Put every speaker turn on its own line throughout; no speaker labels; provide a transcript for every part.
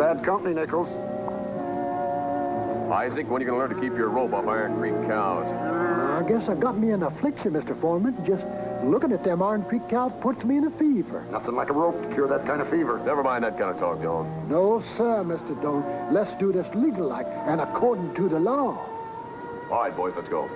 Bad company, Nichols.
Isaac, when are you going to learn to keep your rope off Iron Creek cows?
I guess I got me an affliction, Mr. Foreman. Just looking at them Iron Creek cows puts me in a fever.
Nothing like a rope to cure that kind of fever.
Never mind that kind of talk, Doan.
No, sir, Mr. Doan. Let's do this legal-like and according to the law.
All right, boys, let's go.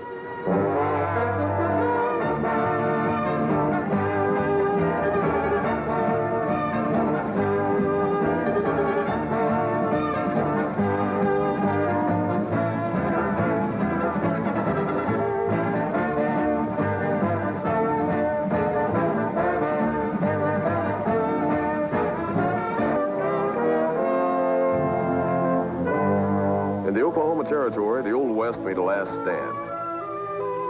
In the Oklahoma Territory, the Old West made a last stand.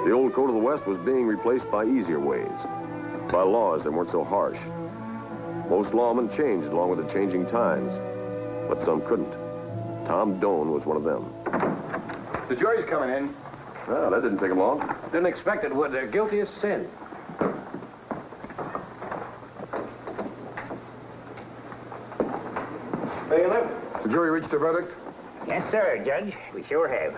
The old code of the West was being replaced by easier ways, by laws that weren't so harsh. Most lawmen changed along with the changing times, but some couldn't. Tom Doan was one of them.
The jury's coming in.
Well, that didn't take him long.
Didn't expect it would. They're guilty as sin. Bailiff?
The jury reached a verdict?
Yes, sir, Judge. We sure have.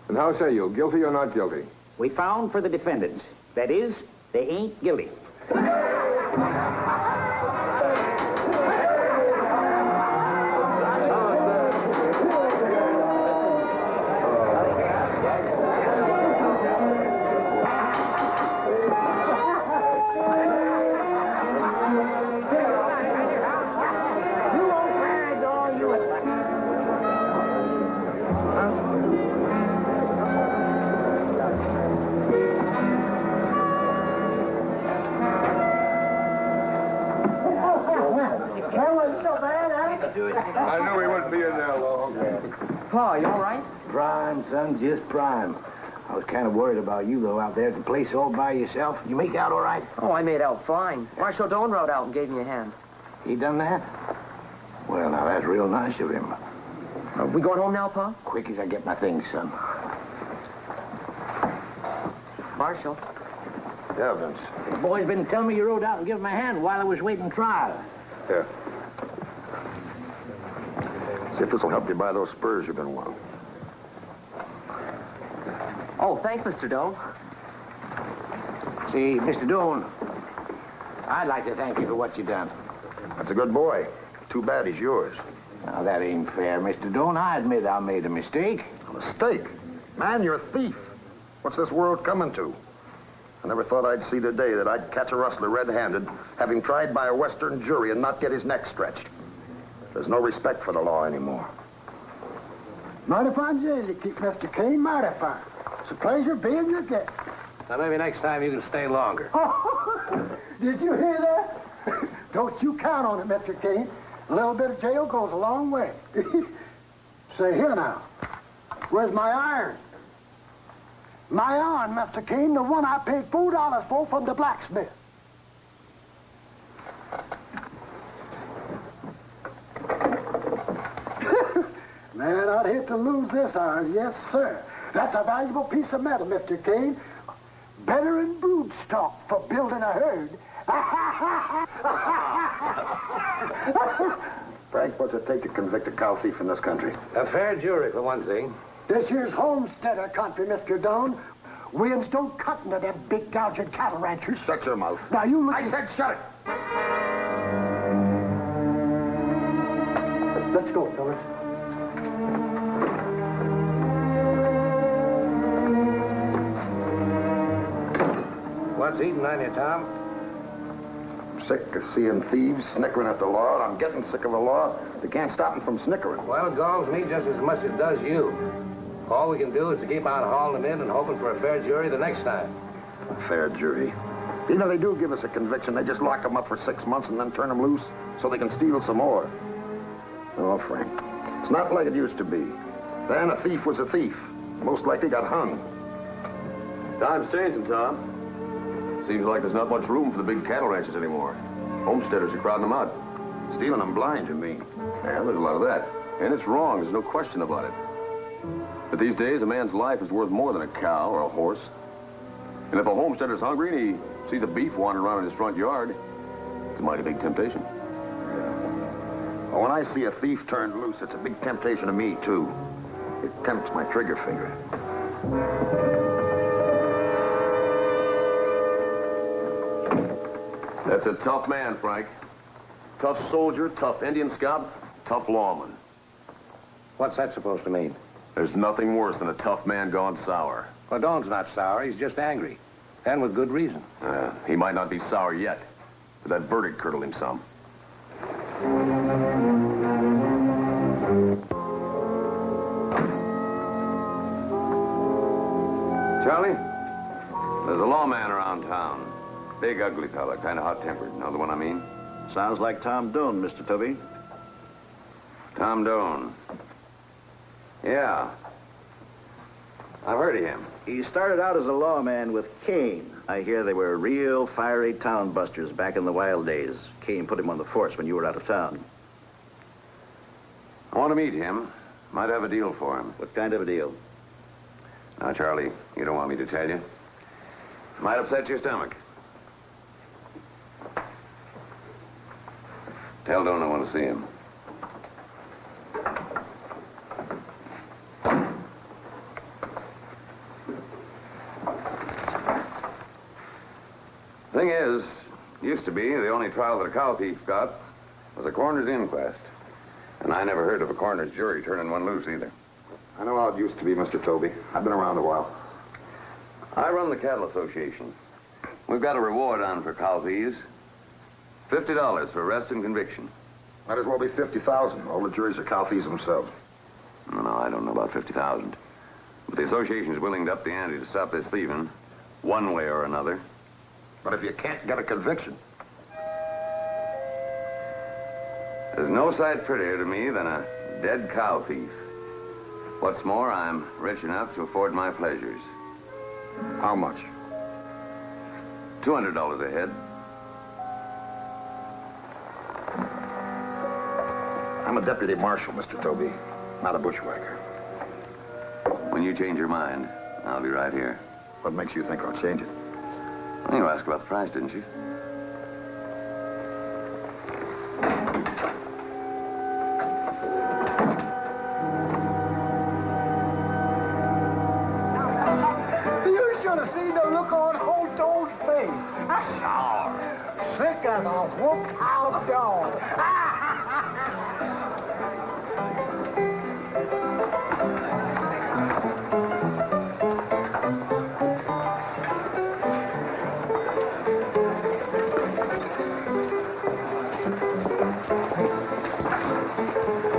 And how say you, guilty or not guilty?
We found for the defendants. That is, they ain't guilty.
I knew he wouldn't be in there long.
Pa, you all right?
Prime, son, just prime. I was kind of worried about you, though, out there at the place all by yourself. You make out all right?
Oh, I made out fine. Marshal Doan rode out and gave me a hand.
He done that? Well, now, that's real nice of him.
Are we going home now, Pa?
Quick as I get my things, son.
Marshal.
Yeah, Vince.
The boy's been telling me you rode out and gave him a hand while I was waiting trial.
Here. See if this will help you buy those spurs you've been wanting.
Oh, thanks, Mr. Doan.
See, Mr. Doan, I'd like to thank you for what you done.
That's a good boy. Too bad he's yours.
Now, that ain't fair, Mr. Doan. I admit I made a mistake.
A mistake? Man, you're a thief. What's this world coming to? I never thought I'd see the day that I'd catch a rustler red-handed, having tried by a Western jury and not get his neck stretched. There's no respect for the law anymore.
Mighty fine day to keep Mr. Kane, mighty fine. It's a pleasure being your guest.
Now, maybe next time you can stay longer.
Oh, did you hear that? Don't you count on it, Mr. Kane. A little bit of jail goes a long way. Say, here now. Where's my iron? My iron, Mr. Kane, the one I paid $4 for from the blacksmith. Man, I'd hate to lose this iron, yes, sir. That's a valuable piece of metal, Mr. Kane. Better than brood stock for building a herd.
Frank, what's it take to convict a cow thief in this country?
A fair jury, for one thing.
This here's homesteader country, Mr. Doan. Winds don't cut into them big gouging cattle ranchers.
Shut your mouth.
Now, you look...
I said shut it.
Let's go, fellas.
What's eating on you, Tom?
I'm sick of seeing thieves snickering at the law, and I'm getting sick of the law. They can't stop them from snickering.
Well, it galls me just as much as it does you. All we can do is to keep on hauling them in and hoping for a fair jury the next time.
A fair jury. Even if they do give us a conviction, they just lock them up for 6 months and then turn them loose so they can steal some more. Oh, Frank, it's not like it used to be. Then a thief was a thief. Most likely got hung.
Time's changing, Tom. Seems like there's not much room for the big cattle ranches anymore. Homesteaders are crowding them out.
Stealing them blind, you mean?
Yeah, there's a lot of that. And it's wrong, there's no question about it. But these days, a man's life is worth more than a cow or a horse. And if a homesteader's hungry and he sees a beef wandering around in his front yard, it's a mighty big temptation.
Yeah. Well, when I see a thief turned loose, it's a big temptation to me, too. It tempts my trigger finger.
That's a tough man, Frank. Tough soldier, tough Indian scout, tough lawman.
What's that supposed to mean?
There's nothing worse than a tough man gone sour.
Well, Dawn's not sour. He's just angry. And with good reason.
He might not be sour yet, but that verdict curdled him some.
Charlie, there's a lawman around town. Big, ugly fella, kind of hot-tempered. Know the one I mean?
Sounds like Tom Doan, Mr. Tubby.
Tom Doan. Yeah. I've heard of him.
He started out as a lawman with Kane. I hear they were real fiery town busters back in the wild days. Kane put him on the force when you were out of town.
I want to meet him. Might have a deal for him.
What kind of a deal?
Now, Charlie, you don't want me to tell you. Might upset your stomach. Tell Doan I want to see him. Thing is, used to be the only trial that a cow thief got was a coroner's inquest. And I never heard of a coroner's jury turning one loose either.
I know how it used to be, Mr. Toby. I've been around a while.
I run the cattle association. We've got a reward on for cow thieves. $50 for arrest and conviction.
Might as well be 50,000. All the juries are cow thieves themselves.
No, I don't know about 50,000. But the association's willing to up the ante to stop this thieving, one way or another.
But if you can't get a conviction,
There's no sight prettier to me than a dead cow thief. What's more, I'm rich enough to afford my pleasures.
how much?
$200 a head.
I'm a deputy marshal, Mr. Toby, not a bushwhacker.
When you change your mind, I'll be right here.
What makes you think I'll change it?
You asked about the price, didn't you?
You should have seen the look on Hoedown's face. Sour. Sick as a whooped out dog.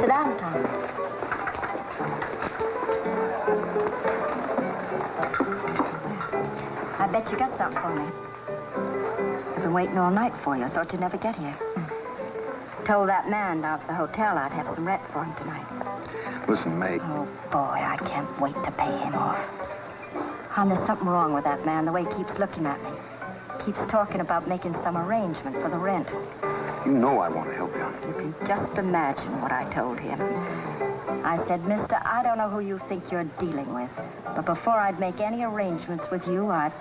Sit down, Tom. I bet you got something for me. I've been waiting all night for you. I thought you'd never get here. Told that man down at the hotel I'd have some rent for him tonight.
Listen, May.
Oh, boy, I can't wait to pay him off. Hon, there's something wrong with that man, the way he keeps looking at me. Keeps talking about making some arrangement for the rent.
You know I want to help you.
You can just imagine what I told him. I said, mister, I don't know who you think you're dealing with, but before I'd make any arrangements with you, I'd...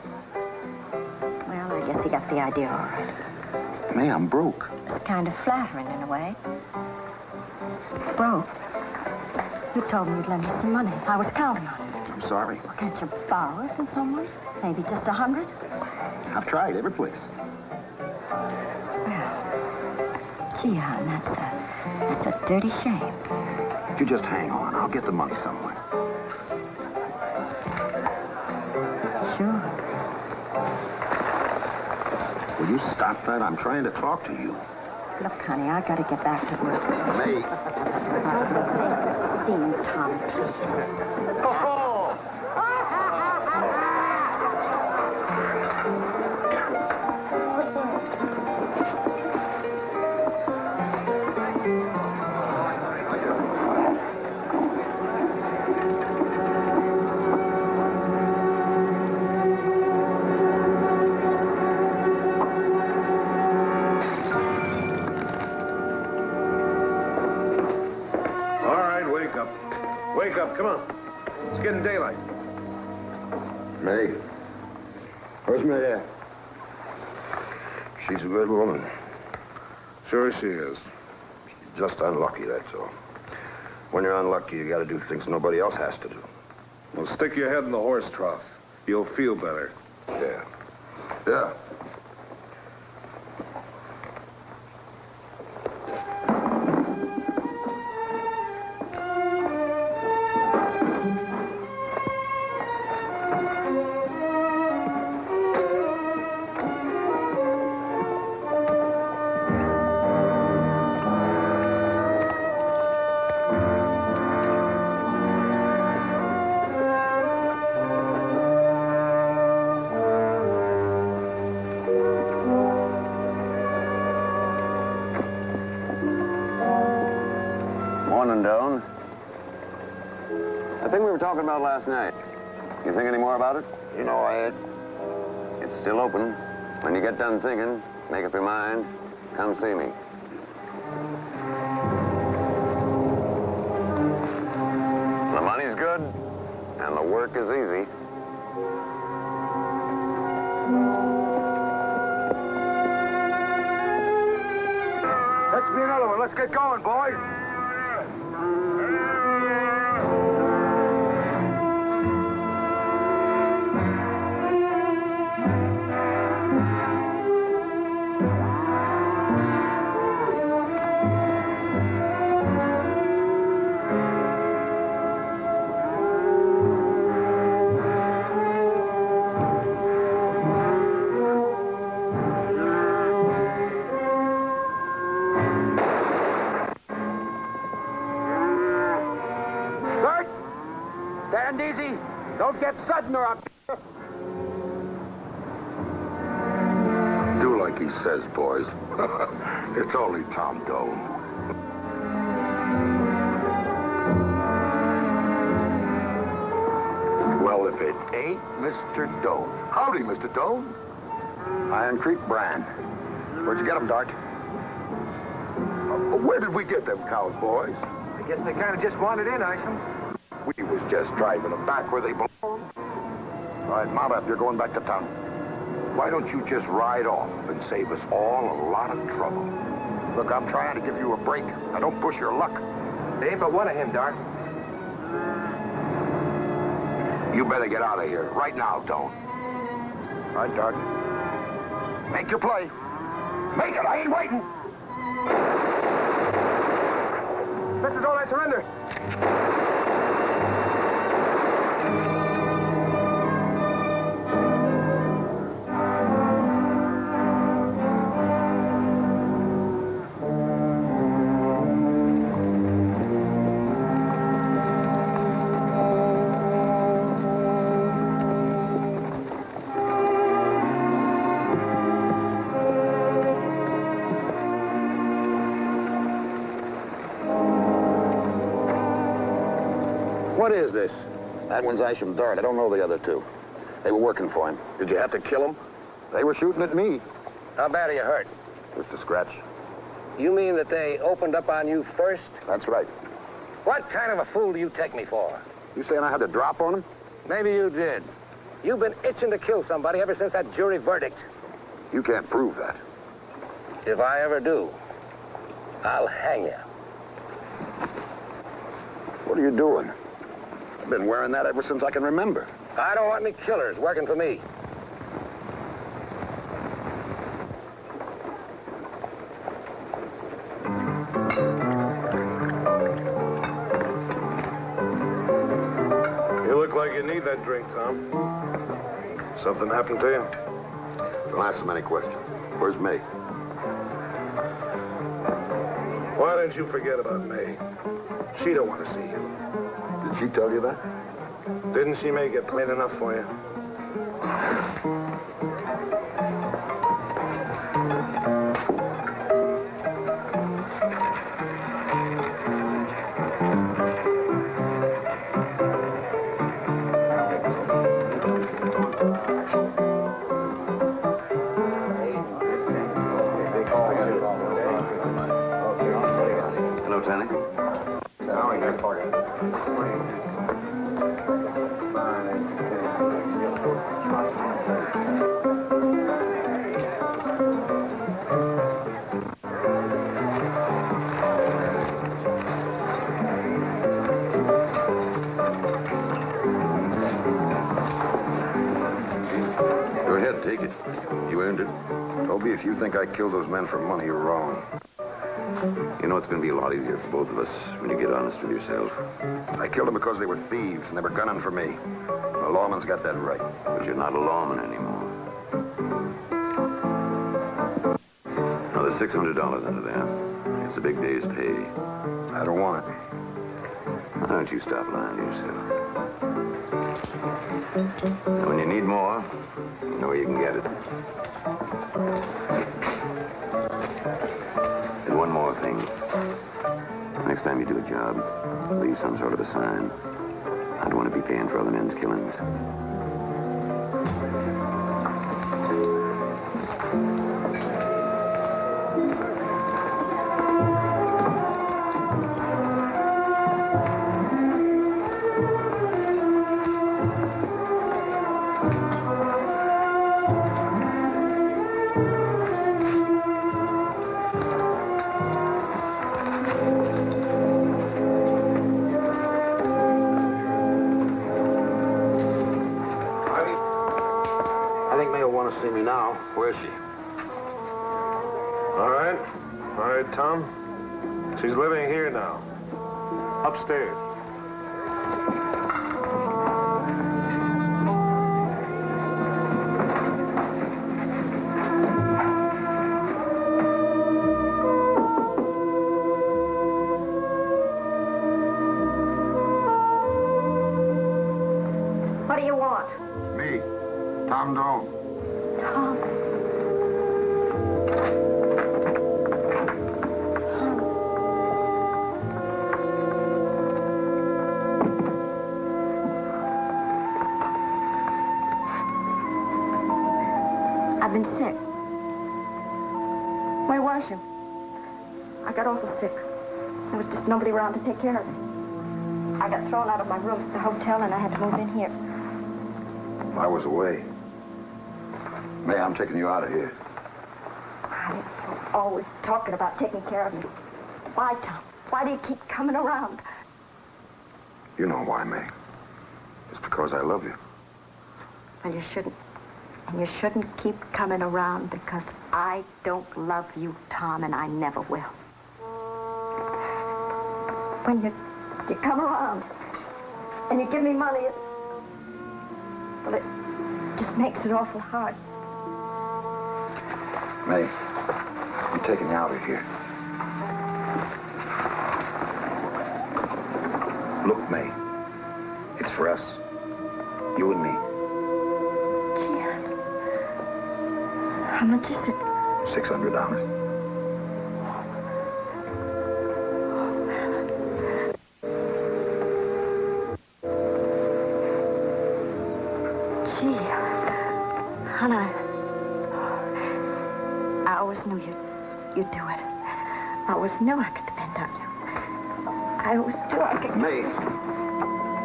Well, I guess he got the idea all right.
May, I'm broke.
It's kind of flattering in a way. Broke? You told me you'd lend me some money. I was counting on it.
I'm sorry.
Well, can't you borrow it from someone? Maybe just 100?
I've tried every place.
Gee, hon, that's a dirty shame.
You just hang on. I'll get the money somewhere.
Sure.
Will you stop that? I'm trying to talk to you.
Look, honey, I gotta get back to work.
May.
Scene, Tom, please.
Wake up, come on. It's getting daylight.
May. Where's May at? She's a good woman.
Sure she is.
Just unlucky, that's all. When you're unlucky, you got to do things nobody else has to do.
Well, stick your head in the horse trough. You'll feel better.
Yeah. Yeah.
Morning, Doan. The thing we were talking about last night. You think any more about it?
You know, I ain't.
It's still open. When you get done thinking, make up your mind, come see me. The money's good, and the work is easy.
Let's be another one. Let's get going, boys. Stand easy. Don't get sudden or I'll...
Do like he says, boys. It's only Tom Doan. Well, if it ain't Mr. Doan. Howdy, Mr. Doan. Iron Creek brand. Where'd you get them, Dart? Where did we get them cows, boys?
I guess they kind of just wanted in, Isom.
We was just driving them back where they belong. All right, mount up. You're going back to town. Why don't you just ride off and save us all a lot of trouble? Look, I'm trying to give you a break. Now, don't push your luck.
There ain't but one of him, Dart.
You better get out of here. Right now, don't. All right, Dart. Make your play. Make it. I ain't waiting.
Mr. Doan, I surrender.
What is this? That one's Isham Dart. I don't know the other two. They were working for him. Did you have to kill them? They were shooting at me.
How bad are you hurt?
Just a scratch.
You mean that they opened up on you first?
That's right.
What kind of a fool do you take me for?
You saying I had to drop on him?
Maybe you did. You've been itching to kill somebody ever since that jury verdict.
You can't prove that.
If I ever do, I'll hang you.
What are you doing? I've been wearing that ever since I can remember.
I don't want any killers working for me.
You look like you need that drink, Tom. Something happened to you?
Don't ask so many questions. Where's May?
Why don't you forget about May? She don't want to see you.
Did she tell you that?
Didn't she make it plain enough for you?
Hello, Tony.
Now we got party.
injured?
Toby, if you think I killed those men for money, you're wrong.
You know, it's going to be a lot easier for both of us when you get honest with yourself.
I killed them because they were thieves and they were gunning for me. The lawman's got that right.
But you're not a lawman anymore. Now, there's $600 under there. It's a big day's pay.
I don't want it.
Why don't you stop lying to yourself? And when you need more, you know where you can get it. And one more thing. Next time you do a job, leave some sort of a sign. I don't want to be paying for other men's killings.
See me now. Where is she?
All right, Tom. She's living here now. Upstairs.
What do you want?
Me, Tom Doan.
Tom. I've been sick. Where was you? I got awful sick. There was just nobody around to take care of me. I got thrown out of my room at the hotel and I had to move in here.
I was away. May, I'm taking you out of here.
You're always talking about taking care of me. Why, Tom? Why do you keep coming around?
You know why, May. It's because I love you.
Well, you shouldn't. And you shouldn't keep coming around because I don't love you, Tom, and I never will. When you come around and you give me money, well, it just makes it awful hard.
May, I'm taking you out of here. Look, May, it's for us. You and me.
Gee, how much is it?
$600.
Gee, honey, I always knew you'd do it. I always knew I could depend on you. I always knew I could...
May.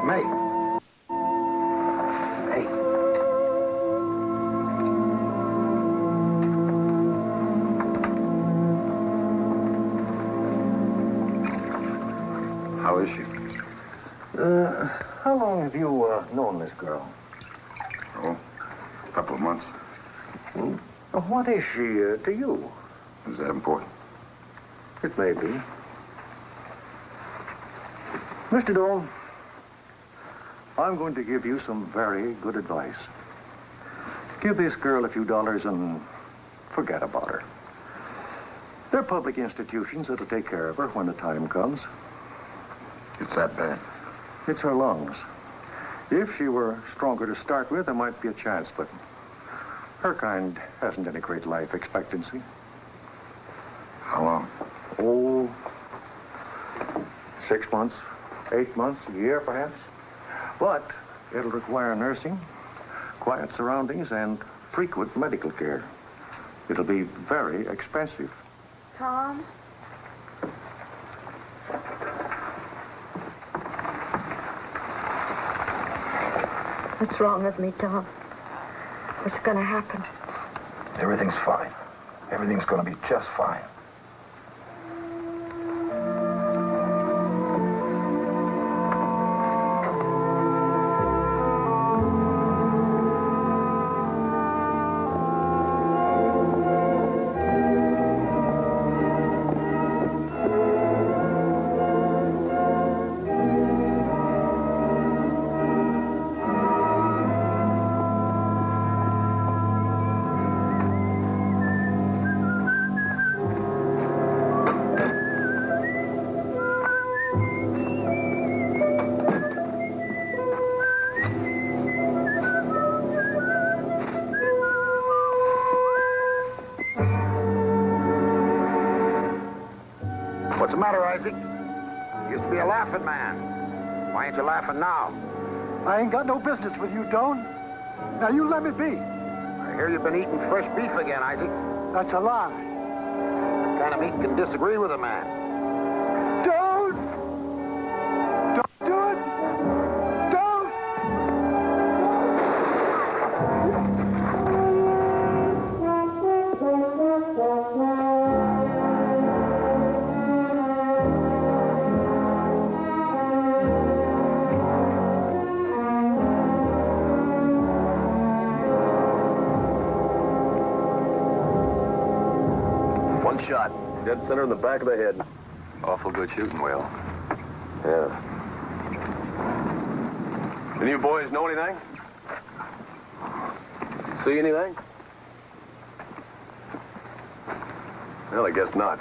May. Hey. How is she?
How long have you known this girl?
Oh, a couple of months.
What is she to you?
Is that important?
It may be. Mr. Doan, I'm going to give you some very good advice. Give this girl a few dollars and forget about her. There are public institutions that'll take care of her when the time comes.
It's that bad.
It's her lungs. If she were stronger to start with, there might be a chance, but her kind hasn't any great life expectancy.
How long?
Oh, 6 months, 8 months, a year perhaps. But it'll require nursing, quiet surroundings, and frequent medical care. It'll be very expensive.
Tom? What's wrong with me, Tom? What's going to happen?
Everything's fine. Everything's going to be just fine. Isaac. You used to be a laughing man. Why ain't you laughing now?
I ain't got no business with you, Doan. Now, you let me be.
I hear you've been eating fresh beef again, Isaac.
That's a lie.
What kind of meat can disagree with a man?
Don't! Don't do it! Don't!
One shot. Dead center in the back of the head.
Awful good shooting, Will.
Yeah. Any of you boys know anything? See anything? Well, I guess not.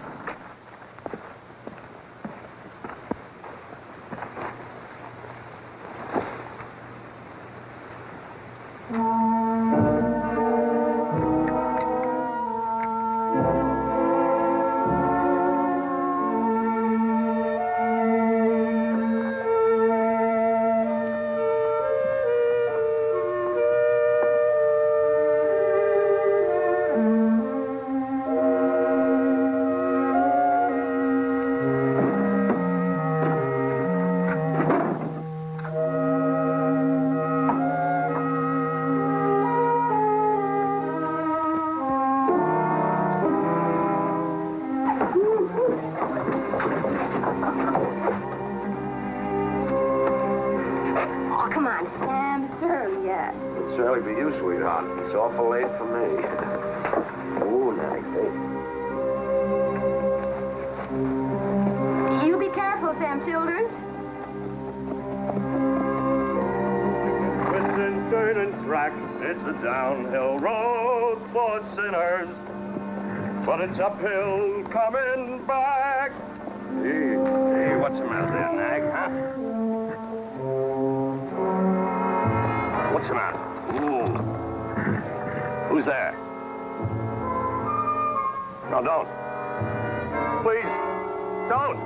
Oh, come on, Sam. It's early yet.
It's early for you, sweetheart. It's awful late for me. Oh, night,
You be careful, Sam Childers.
Twisting, turning track, it's a downhill road for sinners. But it's uphill coming back. Hey, what's the matter there, Nag, huh? What's the matter? Ooh. Who's there? No, don't. Please, don't.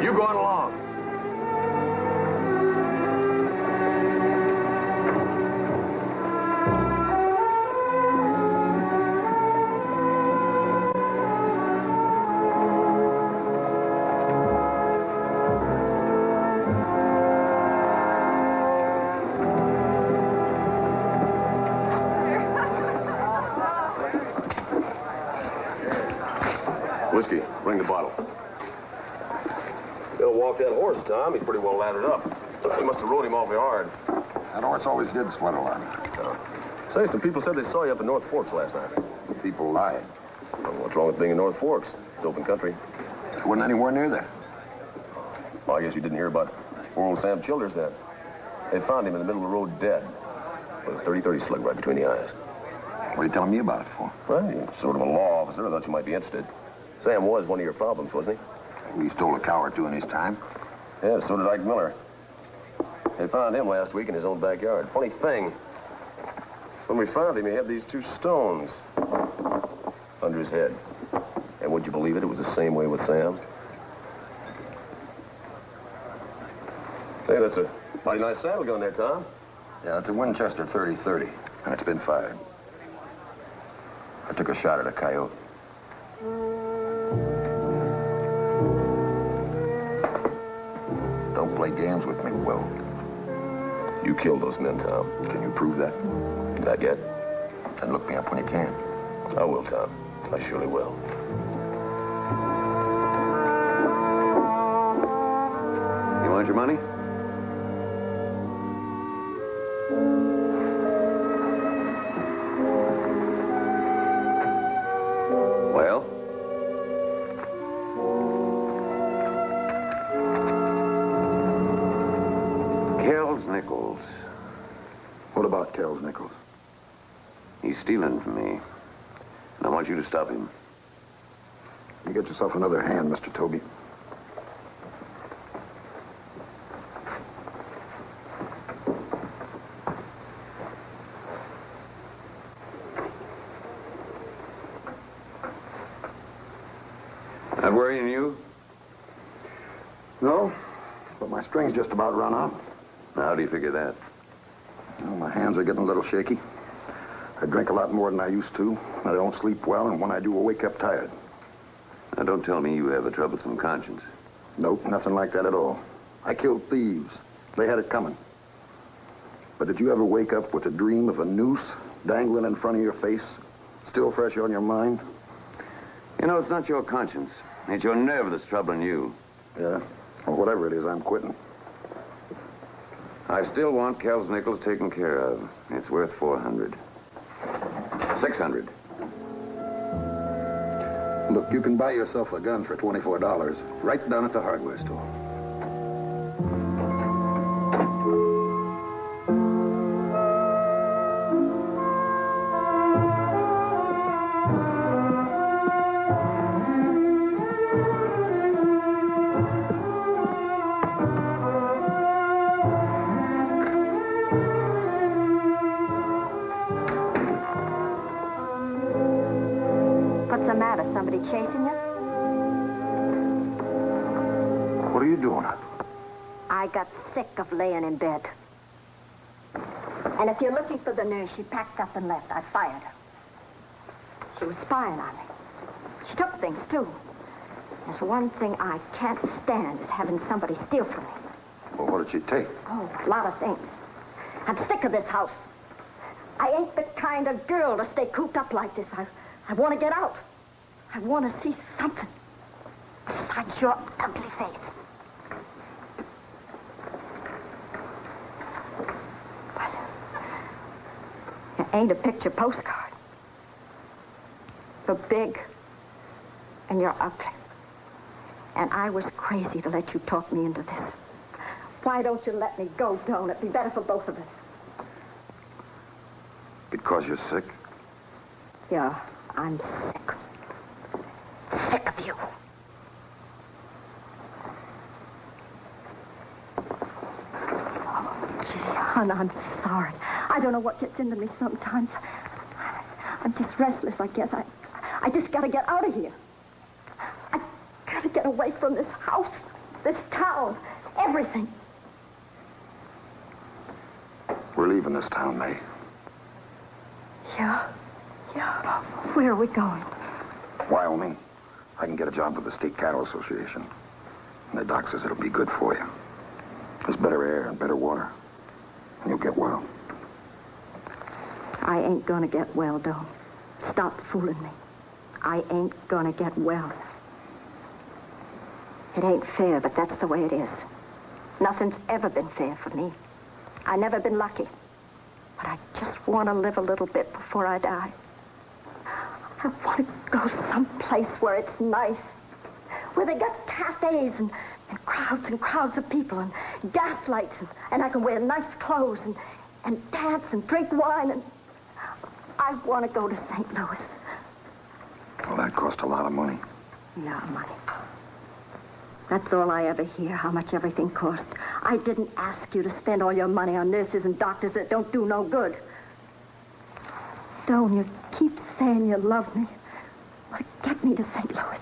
You going along? Whiskey, bring the bottle. You gotta walk that horse, Tom. He's pretty well laddered up. They must have rode him awfully hard.
That horse always did sweat a lot.
Say, some people said they saw you up in North Forks last night.
People lied.
Well, what's wrong with being in North Forks? It's open country.
I wasn't anywhere near there.
Well, I guess you didn't hear about poor old Sam Childers then. They found him in the middle of the road dead, with a 30-30 slug right between the eyes.
What are you telling me about it for?
Well, you're sort of a law officer. I thought you might be interested. Sam was one of your problems, wasn't he?
He stole a cow or two in his time.
Yeah, so did Ike Miller. They found him last week in his own backyard. Funny thing, when we found him, he had these two stones under his head. And would you believe it? It was the same way with Sam. Hey, that's a mighty nice saddle gun there, Tom.
Yeah, it's a Winchester 30-30, and it's been fired. I took a shot at a coyote. Don't play games with me, Will.
You killed those men, Tom.
Can you prove that?
Not yet.
Then look me up when you can.
I will, Tom. I surely will.
You want your money? Well? Kells Nichols.
What about Kells Nichols?
He's stealing from me. And I want you to stop him.
You get yourself another hand, Mr. Toby.
Not worrying you?
No, but my string's just about run out.
Now, how do you figure that?
Well, my hands are getting a little shaky. I drink a lot more than I used to. I don't sleep well, and when I do, I wake up tired.
Now, don't tell me you have a troublesome conscience.
Nope, nothing like that at all. I killed thieves. They had it coming. But did you ever wake up with a dream of a noose dangling in front of your face, still fresh on your mind?
You know, it's not your conscience. It's your nerve that's troubling you.
Yeah? Well, whatever it is, I'm quitting.
I still want Kel's nickels taken care of. It's worth $400. $600.
Look, you can buy yourself a gun for $24 right down at the hardware store.
What's the matter? Somebody chasing you?
What are you doing up?
I got sick of laying in bed. And if you're looking for the nurse, she packed up and left. I fired her. She was spying on me. She took things, too. There's one thing I can't stand is having somebody steal from me.
Well, what did she take?
Oh, a lot of things. I'm sick of this house. I ain't the kind of girl to stay cooped up like this. I want to get out. I want to see something besides your ugly face. But you ain't a picture postcard. You're big and you're ugly. And I was crazy to let you talk me into this. Why don't you let me go, Doan? It'd be better for both of us.
Because you're sick?
Yeah, I'm sick. Sick of you. Oh, gee, hon, I'm sorry. I don't know what gets into me sometimes. I'm just restless, I guess. I just gotta get out of here. I gotta get away from this house, this town, everything.
We're leaving this town, May.
Yeah. Where are we going?
Wyoming. I can get a job with the State Cattle Association. And the doc says it'll be good for you. There's better air and better water. And you'll get well.
I ain't gonna get well, Doan. Stop fooling me. I ain't gonna get well. It ain't fair, but that's the way it is. Nothing's ever been fair for me. I never been lucky. But I just want to live a little bit before I die. I want to go someplace where it's nice. Where they got cafes and crowds of people and gas lights and I can wear nice clothes and dance and drink wine and I want to go to St. Louis.
Well, that cost a lot of money.
Yeah, money. That's all I ever hear, how much everything cost. I didn't ask you to spend all your money on nurses and doctors that don't do no good. Doan, you keep saying you love me. Well, get me to St. Louis.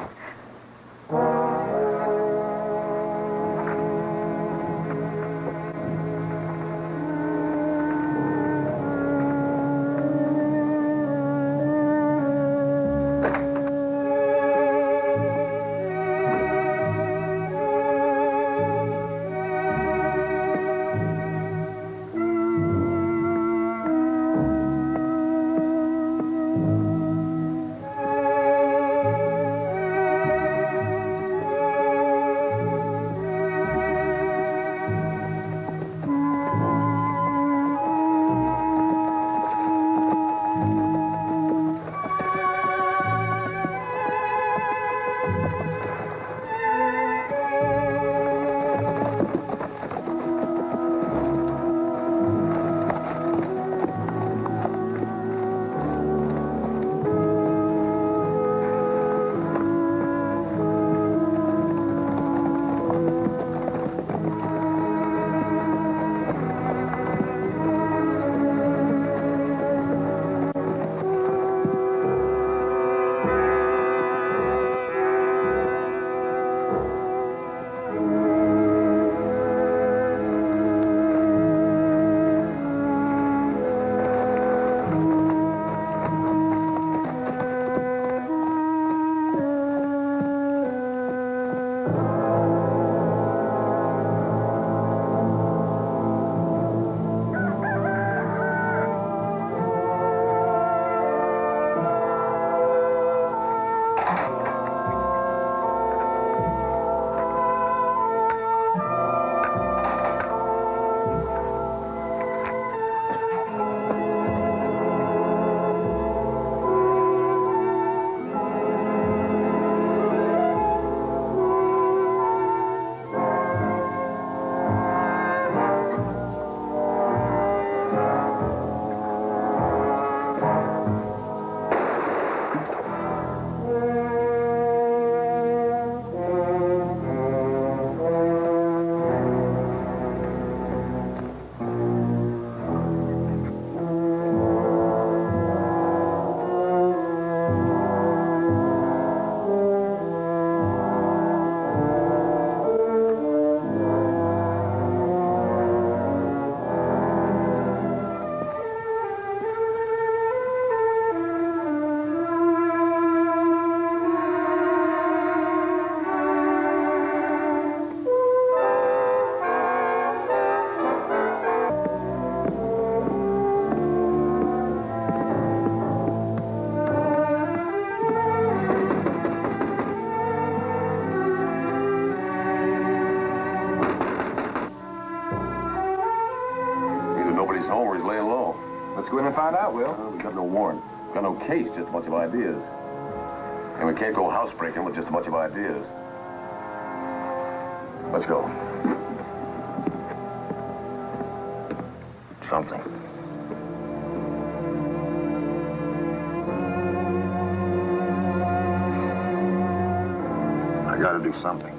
find out, Will.
Well, we got no warrant. Got no case, just a bunch of ideas. And we can't go housebreaking with just a bunch of ideas. Let's go.
Something. I gotta do something.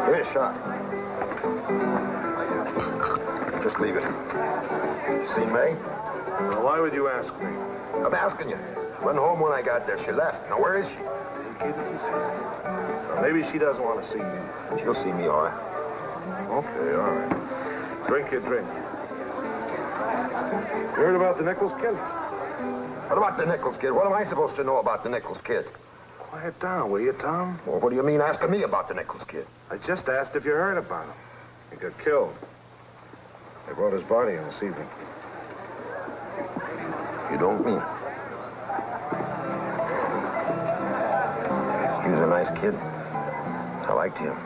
Give me a shot. Just leave it. See May?
Well, why would you ask me?
I'm asking you. Went home when I got there. She left. Now, where is she?
Well, maybe she doesn't want to see me.
She'll see me, all right.
Okay, all right. Drink your drink. You heard about the Nichols kid?
What about the Nichols kid? What am I supposed to know about the Nichols kid?
Quiet down, will you, Tom?
Well, what do you mean asking me about the Nichols kid?
I just asked if you heard about him. He got killed. They brought his body in this evening.
You don't mean. He was a nice kid. I liked him.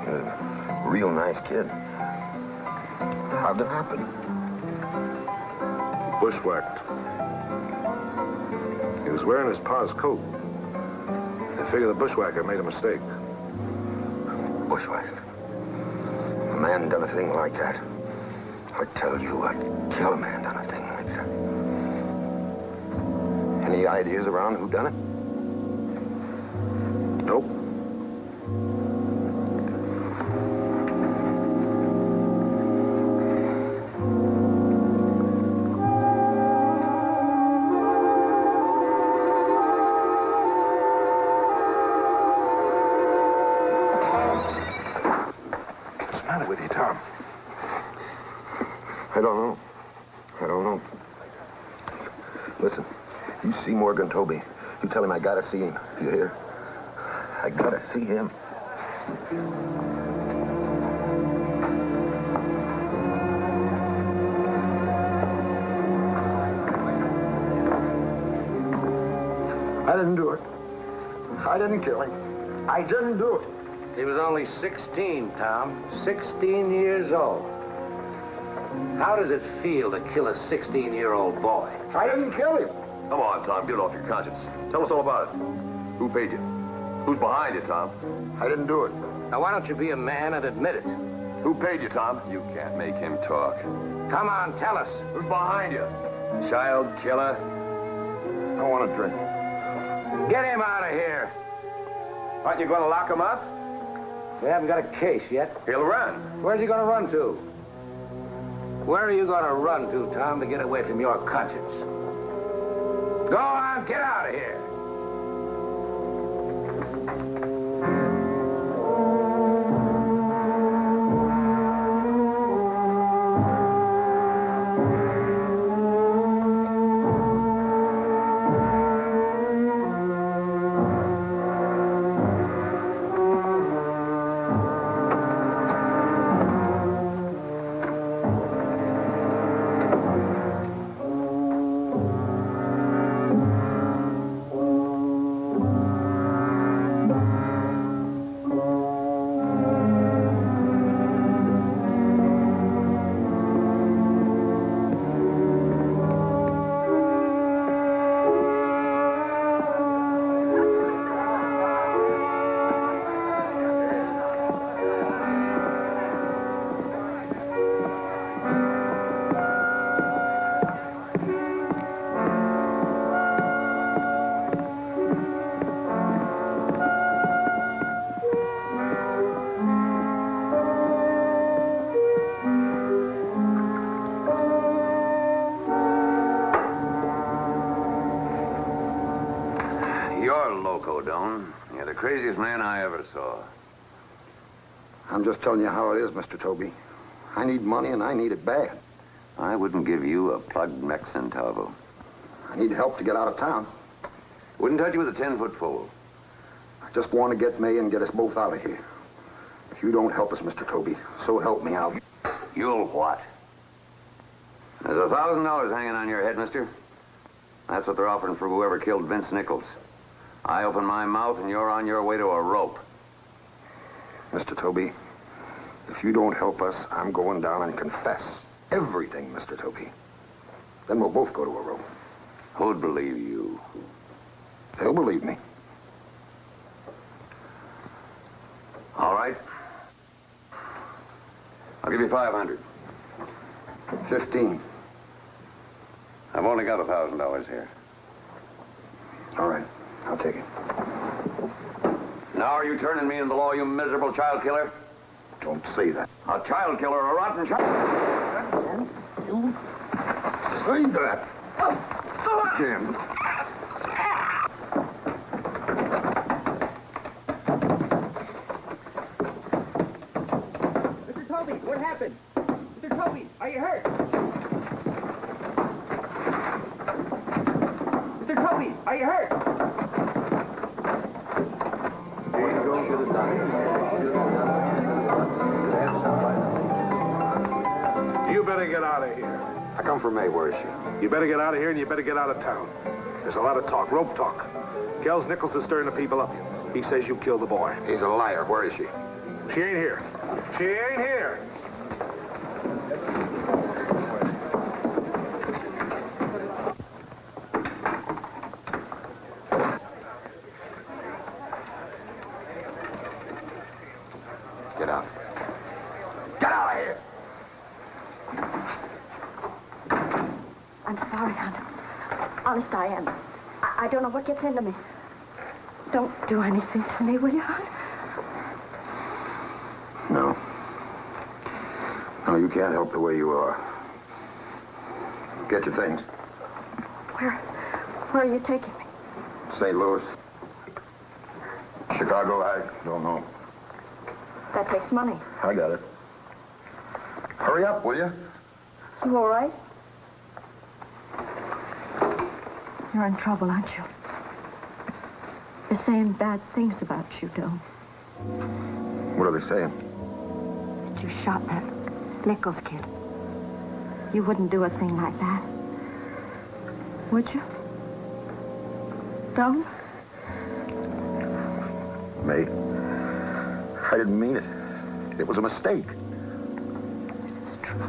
He was a real nice kid. How'd it happen?
Bushwhacked. He was wearing his pa's coat. They figure the bushwhacker made a mistake.
Bushwhacked. A man done a thing like that. I tell you, I'd kill a man done a thing like that. Any ideas around who done it?
Nope. What's the matter with you, Tom?
I don't know. I don't know. Listen, you see Morgan Toby. You tell him I gotta see him. You hear? I gotta see him. I didn't do it. I didn't kill him. I didn't do it.
He was only 16, Tom. 16 years old. How does it feel to kill a 16-year-old boy?
I didn't kill him.
Come on, Tom, get it off your conscience. Tell us all about it. Who paid you? Who's behind you, Tom?
I didn't do it.
Now, why don't you be a man and admit it?
Who paid you, Tom?
You can't make him talk.
Come on, tell us.
Who's behind you?
Child killer.
I want a drink.
Get him out of here.
Aren't you going to lock him up?
We haven't got a case yet.
He'll run.
Where's he going to run to? Where are you going to run to, Tom, to get away from your conscience? Go on, get out of here.
You're loco, Doan. You're the craziest man I ever saw.
I'm just telling you how it is, Mr. Toby. I need money, and I need it bad.
I wouldn't give you a plugged mech centavo.
I need help to get out of town.
Wouldn't touch you with a 10-foot pole.
I just want to get May and get us both out of here. If you don't help us, Mr. Toby, so help me out.
You'll what? There's $1,000 hanging on your head, mister. That's what they're offering for whoever killed Vince Nichols. I open my mouth and you're on your way to a rope.
Mr. Toby, if you don't help us, I'm going down and confess everything, Mr. Toby. Then we'll both go to a rope.
Who'd believe you?
They'll believe me.
All right. I'll give you 500.
15.
I've only got $1,000 here.
All right, I'll take it.
Now are you turning me in the law, you miserable child killer?
Don't say that.
A child killer, a rotten child.
You say that. Jim.
Mr. Toby, what happened? Mr. Toby, are you hurt? Mr. Toby, are you hurt?
You better get out of here.
I come from May. Where is she?
You better get out of here and you better get out of town. There's a lot of talk, rope talk. Gels Nichols is stirring the people up. He says you killed the boy.
He's a liar. Where is she?
She ain't here. She ain't here.
Get out. Get out of here!
I'm sorry, hon. Honest, I am. I don't know what gets into me. Don't do anything to me, will you, hon?
No. No, you can't help the way you are. Get your things.
Where are you taking me?
St. Louis. Chicago, I don't know.
That takes money.
I got it. Hurry up, will you?
You all right? You're in trouble, aren't you? They're saying bad things about you, Dome.
What are they saying?
That you shot that Nichols kid. You wouldn't do a thing like that. Would you? Dome?
May, I didn't mean it. It was a mistake.
It's true.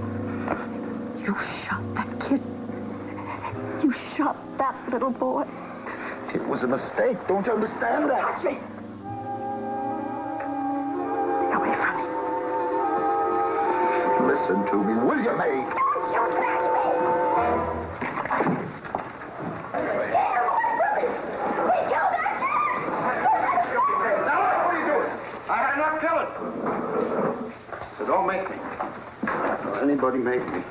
You shot that kid. You shot that little boy.
It was a mistake. Don't you understand that?
Touch me. Away from me.
Listen to me, will you, May?
Don't you touch me. We killed that kid.
Now, what are you doing? I had enough killing. So don't make me. Don't anybody make me.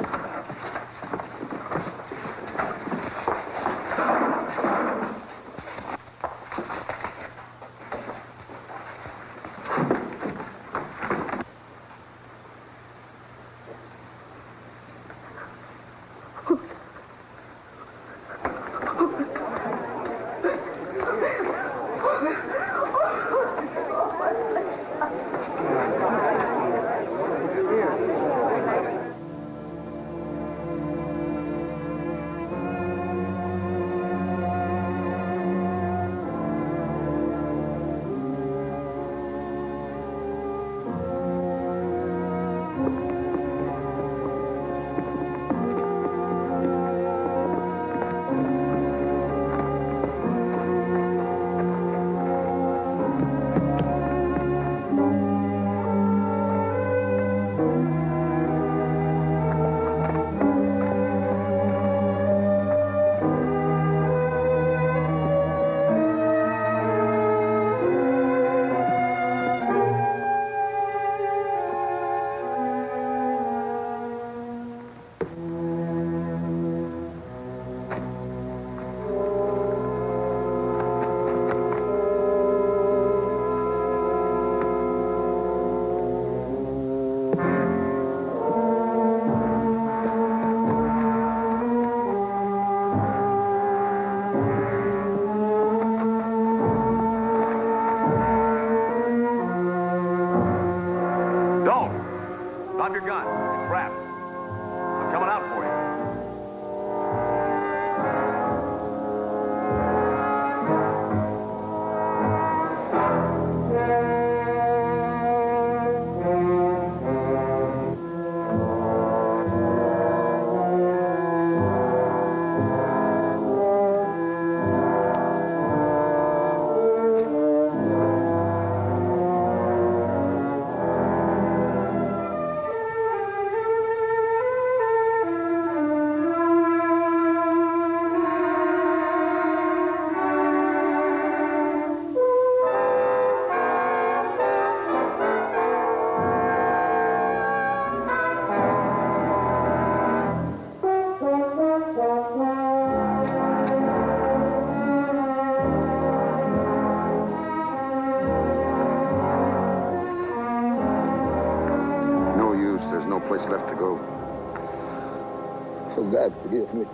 Oh, God, forgive me.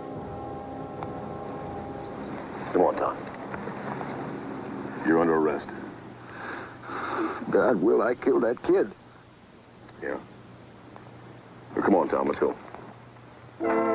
Come on, Tom. You're under arrest.
God, Will, I killed that kid.
Yeah. Well, come on, Tom, let's go.